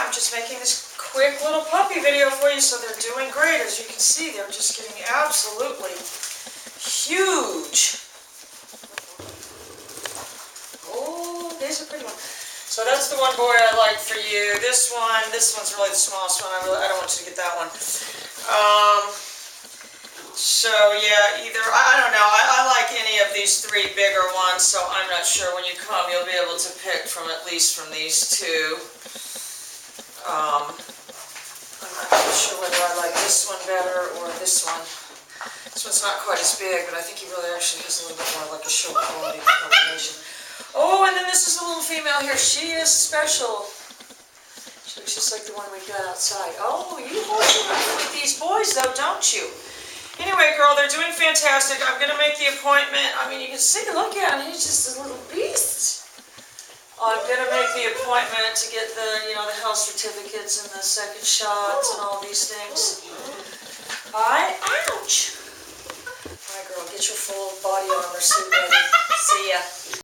I'm just making this quick little puppy video for you, so they're doing great. As you can see, they're just getting absolutely huge. Oh, there's a pretty one. So that's the one boy I like for you. This one's really the smallest one. I don't want you to get that one. So yeah, either, I don't know, I like any of these three bigger ones, so I'm not sure. When you come, you'll be able to pick from at least from these two. I'm not sure whether I like this one better or this one. This one's not quite as big, but I think he really actually has a little bit more like a show quality combination. Oh, and then this is a little female here. She is special. She looks just like the one we got outside. Oh, you hold your with these boys, though, don't you? Anyway, girl, they're doing fantastic. I'm going to make the appointment. I mean, you can see, look at him. He's just a little beast. I'm going to make the appointment to get the, the health certificates and the second shots and all these things. Alright, ouch. Alright, girl, get your full body armor suit ready. See ya.